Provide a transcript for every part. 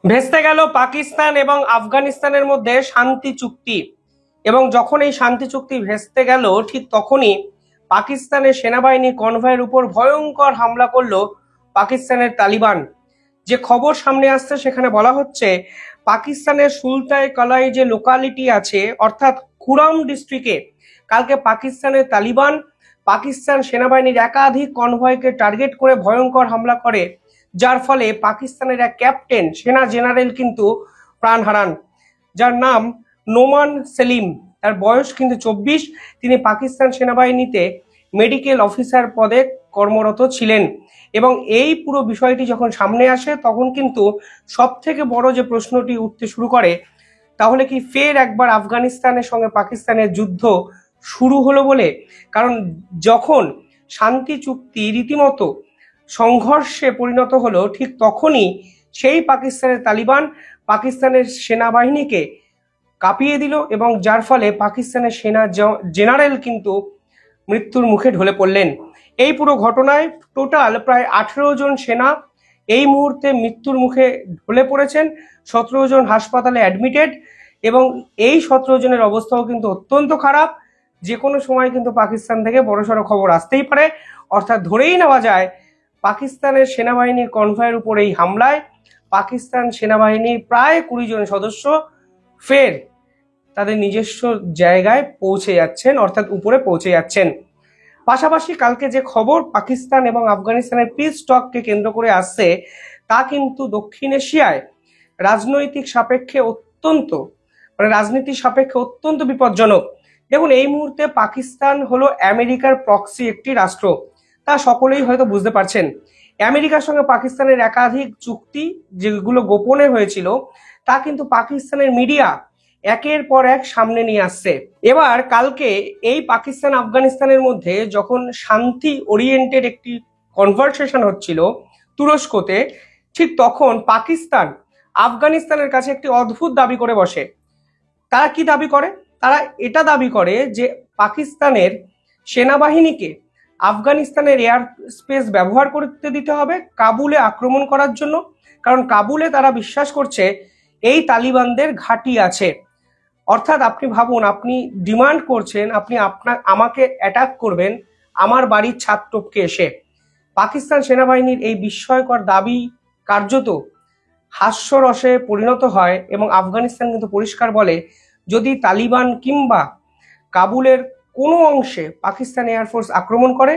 ভেস্তে গেল পাকিস্তান এবং আফগানিস্তানের মধ্যে শান্তি চুক্তি। এবং যখন এই শান্তি চুক্তি ভেস্তে গেল ঠিক তখনই পাকিস্তানের সেনাবাহিনী কনভয়ের উপর ভয়ঙ্কর হামলা করলো পাকিস্তানের তালিবান। যে খবর সামনে আসছে সেখানে বলা হচ্ছে পাকিস্তানের সুলতায় কলাই যে লোকালিটি আছে অর্থাৎ কুরাম ডিস্ট্রিক্টে কালকে পাকিস্তানের তালিবান পাকিস্তান সেনাবাহিনীর একাধিক কনভয়কে টার্গেট করে ভয়ঙ্কর হামলা করে, যার ফলে পাকিস্তানের এক ক্যাপ্টেন সেনা জেনারেল কিন্তু প্রাণ হারান, যার নাম নোমান সেলিম। তার বয়স কিন্তু 24। তিনি পাকিস্তান সেনাবাহিনীতে মেডিকেল অফিসার পদে কর্মরত ছিলেন। এবং এই পুরো বিষয়টি যখন সামনে আসে তখন কিন্তু সব থেকে বড় যে প্রশ্নটি উঠতে শুরু করে, তাহলে কি ফের একবার আফগানিস্তানের সঙ্গে পাকিস্তানের যুদ্ধ শুরু হলো বলে। কারণ যখন শান্তি চুক্তি রীতিমতো সংঘর্ষে পরিণত হলো ঠিক তখনই সেই পাকিস্তানের তালিবান পাকিস্তানের সেনাবাহিনীকে কাঁপিয়ে দিল এবং যার ফলে পাকিস্তানের সেনা জেনারেল কিন্তু মৃত্যুর মুখে ঢলে পড়লেন। এই পুরো ঘটনায় টোটাল প্রায় 18 জন সেনা এই মুহূর্তে মৃত্যুর মুখে ঢলে পড়েছেন। 17 জন হাসপাতালে অ্যাডমিটেড এবং এই 17 জনের অবস্থাও কিন্তু অত্যন্ত খারাপ। যে কোনো সময় কিন্তু পাকিস্তান থেকে বড়সড় খবর আসতেই পারে। অর্থাৎ ধরেই নেওয়া যায় পাকিস্তানের সেনাবাহিনীর কনভয়ের উপর এই হামলায় পাকিস্তান সেনাবাহিনীর প্রায় 20 জন সদস্য ফের তাদের নিজস্ব জায়গায় পৌঁছে যাচ্ছেন, অর্থাৎ উপরে পৌঁছে যাচ্ছেন। পাশাপাশি কালকে যে খবর পাকিস্তান এবং আফগানিস্তানের পিস টককে কেন্দ্র করে আসছে তা কিন্তু দক্ষিণ এশিয়ায় রাজনৈতিক সাপেক্ষে রাজনীতির সাপেক্ষে অত্যন্ত বিপজ্জনক। দেখুন, এই মুহূর্তে পাকিস্তান হলো আমেরিকার প্রক্সি একটি রাষ্ট্র, তা সকলেই হয়তো বুঝতে পারছেন। আমেরিকার সঙ্গে পাকিস্তানের একাধিক চুক্তি যেগুলো গোপনে হয়েছিল তা কিন্তু পাকিস্তানের মিডিয়া একের পর এক সামনে নিয়ে আসছে। এবার কালকে এই পাকিস্তান আফগানিস্তানের মধ্যে যখন শান্তি ওরিয়েন্টেড একটি কনভারসেশন হচ্ছিল তুরস্কতে, ঠিক তখন পাকিস্তান আফগানিস্তানের কাছে একটি অদ্ভুত দাবি করে বসে। তারা কি দাবি করে? তারা এটা দাবি করে যে পাকিস্তানের সেনাবাহিনীকে আফগানিস্তানের এয়ার স্পেস ব্যবহার করতে দিতে হবে কাবুলে আক্রমণ করার জন্য। কারণ কাবুলে তারা বিশ্বাস করছে এই তালিবানদের ঘাঁটি আছে। অর্থাৎ আপনি ভাবুন, আপনি ডিমান্ড করছেন আপনি আমাকে অ্যাটাক করবেন আমার বাড়ির ছাদ টপকে এসে। পাকিস্তান সেনাবাহিনীর এই বিস্ময়কর দাবি কার্যত হাস্যরসে পরিণত হয় এবং আফগানিস্তান কিন্তু পরিষ্কার বলে যদি তালিবান কিংবা কাবুলের কোনো অংশে পাকিস্তান এয়ারফোর্স আক্রমণ করে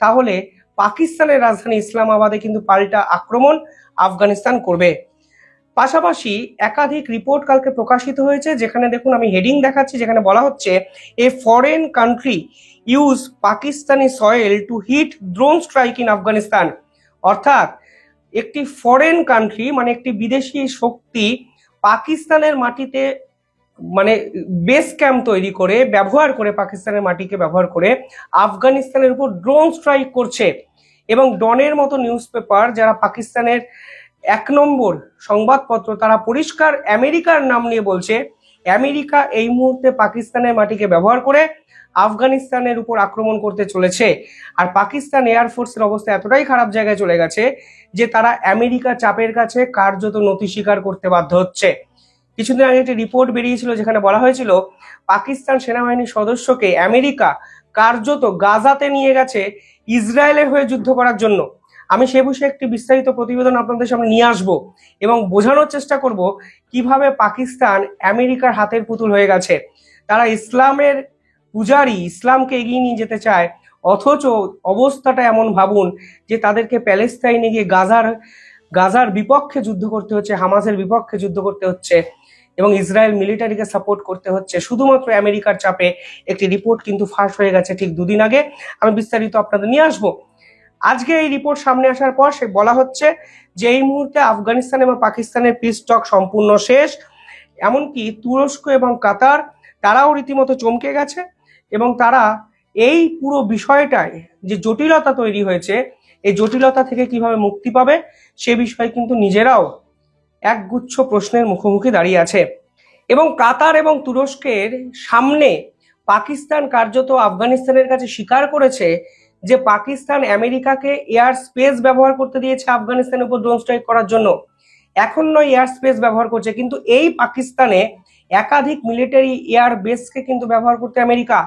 তাহলে পাকিস্তানের রাজধানী ইসলামাবাদে কিন্তু পাল্টা আক্রমণ আফগানিস্তান করবে। পাশাপাশি একাধিক রিপোর্ট কালকে প্রকাশিত হয়েছে, যেখানে দেখুন আমি হেডিং দেখাচ্ছি, যেখানে বলা হচ্ছে a foreign country use Pakistani soil to hit drone strike in Afghanistan. অর্থাৎ একটি ফরেন কান্ট্রি মানে একটি বিদেশি শক্তি পাকিস্তানের মাটিতে বেস ক্যাম্প তৈরি করে ব্যবহার করে পাকিস্তানের মাটিকে ব্যবহার করে আফগানিস্তানের উপর ড্রোন স্ট্রাইক করছে। এবং ডনের মতো নিউজ পেপার যারা পাকিস্তানের 1 নম্বর সংবাদপত্র তারা পরিষ্কার আমেরিকার নাম নিয়ে বলছে আমেরিকা এই মুহূর্তে পাকিস্তানের মাটিকে ব্যবহার করে আফগানিস্তানের উপর আক্রমণ করতে চলেছে। আর পাকিস্তান এয়ারফোর্সের অবস্থা এতটাই খারাপ জায়গায় চলে গেছে যে তারা আমেরিকা চাপের কাছে কার্যত নতি স্বীকার করতে বাধ্য হচ্ছে। কিছুদিন আগে একটি রিপোর্ট বেরিয়েছিল যেখানে বলা হয়েছিল পাকিস্তান সেনাবাহিনীর সদস্যকে আমেরিকা কার্যত গাজাতে নিয়ে গেছে ইসরায়েলের হয়ে যুদ্ধ করার জন্য। আমি সে বিষয়ে একটি বিস্তারিত প্রতিবেদন আপনাদের সামনে নিয়ে আসব এবং বোঝানোর চেষ্টা করব কিভাবে পাকিস্তান আমেরিকার হাতের পুতুল হয়ে গেছে। তারা ইসলামের পূজারী, ইসলামকে এগিয়ে নিয়ে যেতে চায়, অথচ অবস্থাটা এমন ভাবুন যে তাদেরকে প্যালেস্তাইনে গিয়ে গাজার বিপক্ষে যুদ্ধ করতে হচ্ছে, হামাসের বিপক্ষে যুদ্ধ করতে হচ্ছে এবং ইসরায়েল মিলিটারিকে সাপোর্ট করতে হচ্ছে শুধুমাত্র আমেরিকার চাপে। একটি রিপোর্ট কিন্তু ফাঁস হয়ে গেছে ঠিক 2 দিন আগে, আমি বিস্তারিত আপনাদের নিয়ে আসবো। আজকে এই রিপোর্ট সামনে আসার পর সে বলা হচ্ছে যে এই মুহূর্তে আফগানিস্তান এবং পাকিস্তানের পিস টক সম্পূর্ণ শেষ। এমনকি তুরস্ক এবং কাতার তারাও রীতিমতো চমকে গেছে এবং তারা এই পুরো বিষয়টায় যে জটিলতা তৈরি হয়েছে এই জটিলতা থেকে কিভাবে মুক্তি পাবে সে বিষয়ে কিন্তু নিজেরাও একগুচ্ছ প্রশ্নের মুখোমুখি দাঁড়িয়ে আছে। এবং কাতার এবং তুরস্কের সামনে পাকিস্তান কার্যত আফগানিস্তানের কাছে স্বীকার করেছে যে পাকিস্তান আমেরিকাকে এয়ার স্পেস ব্যবহার করতে দিয়েছে আফগানিস্তানের উপর ড্রোন স্ট্রাইক করার জন্য। এখন নয় এয়ার স্পেস ব্যবহার করছে, কিন্তু এই পাকিস্তানে একাধিক মিলিটারি এয়ার বেসকে কিন্তু ব্যবহার করতে আমেরিকা।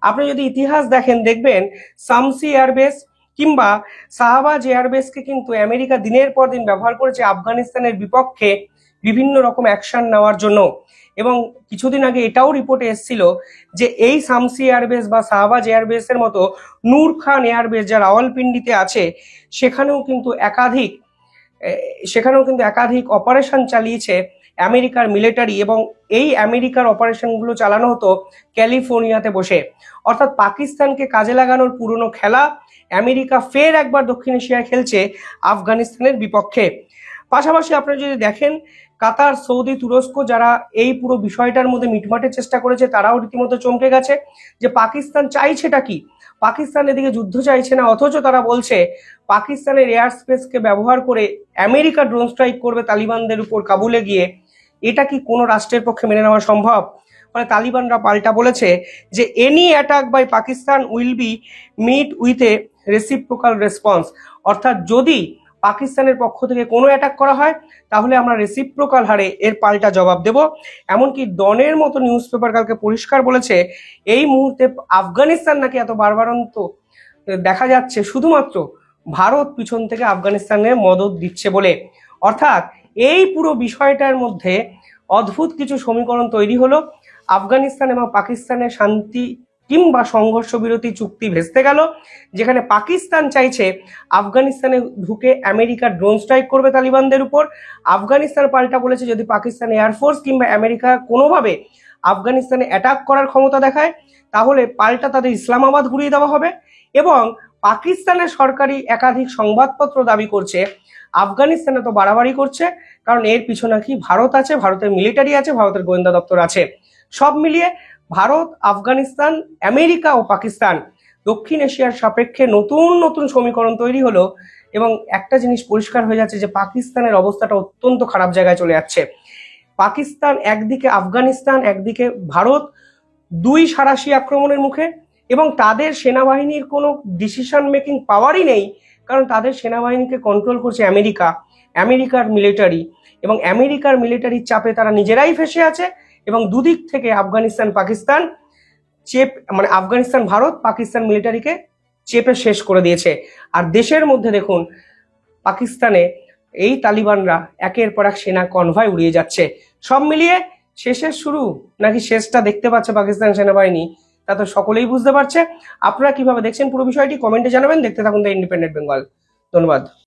আপনি যদি ইতিহাস দেখেন দেখবেন শামসি এয়ারবেস কিংবা শাহবাজ এয়ারবেসকে কিন্তু আমেরিকা দিনের পর দিন ব্যবহার করেছে আফগানিস্তানের বিপক্ষে বিভিন্ন রকম অ্যাকশন নেওয়ার জন্য। এবং কিছুদিন আগে এটাও রিপোর্টে এসেছিল যে এই শামসি এয়ারবেস বা শাহবাজ এয়ারবেসের মতো নূর খান এয়ারবেস যা রাওয়ালপিন্ডিতে আছে সেখানেও কিন্তু একাধিক অপারেশন চালিয়েছে আমেরিকার মিলিটারি, এবং এই আমেরিকার অপারেশনগুলো চালানো হতো ক্যালিফোর্নিয়াতে বসে। অর্থাৎ পাকিস্তানকে কাজে লাগানোর পুরনো খেলা আমেরিকা ফের একবার দক্ষিণ এশিয়ায় খেলছে আফগানিস্তানের বিপক্ষে। পাশাপাশি আপনারা যদি দেখেন কাতার, সৌদি, তুরস্ক যারা এই পুরো বিষয়টার মধ্যে মিটমাটের চেষ্টা করেছে তারাও রীতিমতো চমকে গেছে যে পাকিস্তান চাইছেটা কি। পাকিস্তান এদিকে যুদ্ধ চাইছে না, অথচ তারা বলছে পাকিস্তানের এয়ার স্পেসকে ব্যবহার করে আমেরিকা ড্রোন স্ট্রাইক করবে তালিবানদের উপর কাবুলে গিয়ে। এটা কি কোনো রাষ্ট্রের পক্ষে মেনে নেওয়া সম্ভব? মানে তালিবানরা পাল্টা বলেছে যে any attack by Pakistan will be meet with a reciprocal response. অর্থাৎ যদি পাকিস্তানের পক্ষ থেকে কোনো অ্যাটাক করা হয় তাহলে আমরা রেসিপ্রোকাল হারে এর পাল্টা জবাব দেব। এমনকি ডনের মতো নিউজ পেপার কালকে পরিষ্কার বলেছে এই মুহূর্তে আফগানিস্তান নাকি এত বারবারন্ত দেখা যাচ্ছে শুধুমাত্র ভারত পিছন থেকে আফগানিস্তানে মদত দিচ্ছে বলে। অর্থাৎ এই পুরো বিষয়টার মধ্যে অদ্ভুত কিছু সমীকরণ তৈরি হলো। আফগানিস্তান এবং পাকিস্তানের শান্তি কিংবা সংঘর্ষ বিরতি চুক্তি ভেস্তে গেল, যেখানে পাকিস্তান চাইছে আফগানিস্তানে ঢুকে আমেরিকা ড্রোন স্ট্রাইক করবে তালিবানদের উপর। আফগানিস্তান পাল্টা বলেছে যদি পাকিস্তান এয়ারফোর্স কিংবা আমেরিকা কোনোভাবে আফগানিস্তানে অ্যাটাক করার ক্ষমতা দেখায় তাহলে পাল্টা তাদের ইসলামাবাদ ঘুরিয়ে দেওয়া হবে। এবং পাকিস্তানের সরকারি একাধিক সংবাদপত্র দাবি করছে আফগানিস্তানে তো বাড়াবাড়ি করছে, কারণ এর পিছনে নাকি ভারত আছে, ভারতের মিলিটারি আছে, ভারতের গোয়েন্দা দপ্তর আছে। সব মিলিয়ে ভারত, আফগানিস্তান, আমেরিকা ও পাকিস্তান দক্ষিণ এশিয়ার সাপেক্ষে নতুন নতুন সমীকরণ তৈরি হলো। এবং একটা জিনিস পরিষ্কার হয়ে যাচ্ছে যে পাকিস্তানের অবস্থাটা অত্যন্ত খারাপ জায়গায় চলে যাচ্ছে। পাকিস্তান একদিকে, আফগানিস্তান একদিকে, ভারত দুই সাঁড়াশি আক্রমণের মুখে, এবং তাদের সেনাবাহিনীর কোনো ডিসিশন মেকিং পাওয়ারই নেই, কারণ তাদের সেনাবাহিনীকে কন্ট্রোল করছে আমেরিকা, আমেরিকার মিলিটারি, এবং আমেরিকার মিলিটারির চাপে তারা নিজেরাই ফেসে আছে। এবং দুদিক থেকে আফগানিস্তান পাকিস্তান আফগানিস্তান ভারত পাকিস্তান মিলিটারিকে চেপে শেষ করে দিয়েছে। আর দেশের মধ্যে দেখুন পাকিস্তানে এই তালিবানরা একের পর এক সেনা কনভয় উড়িয়ে যাচ্ছে। সব মিলিয়ে শেষের শুরু নাকি শেষটা দেখতে পাচ্ছে পাকিস্তান সেনাবাহিনী, তা তো সকলেই বুঝতে পারছে। আপনারা কিভাবে দেখছেন পুরো বিষয়টি কমেন্টে জানাবেন। দেখতে থাকুন দ্য ইন্ডিপেন্ডেন্ট বেঙ্গল। ধন্যবাদ।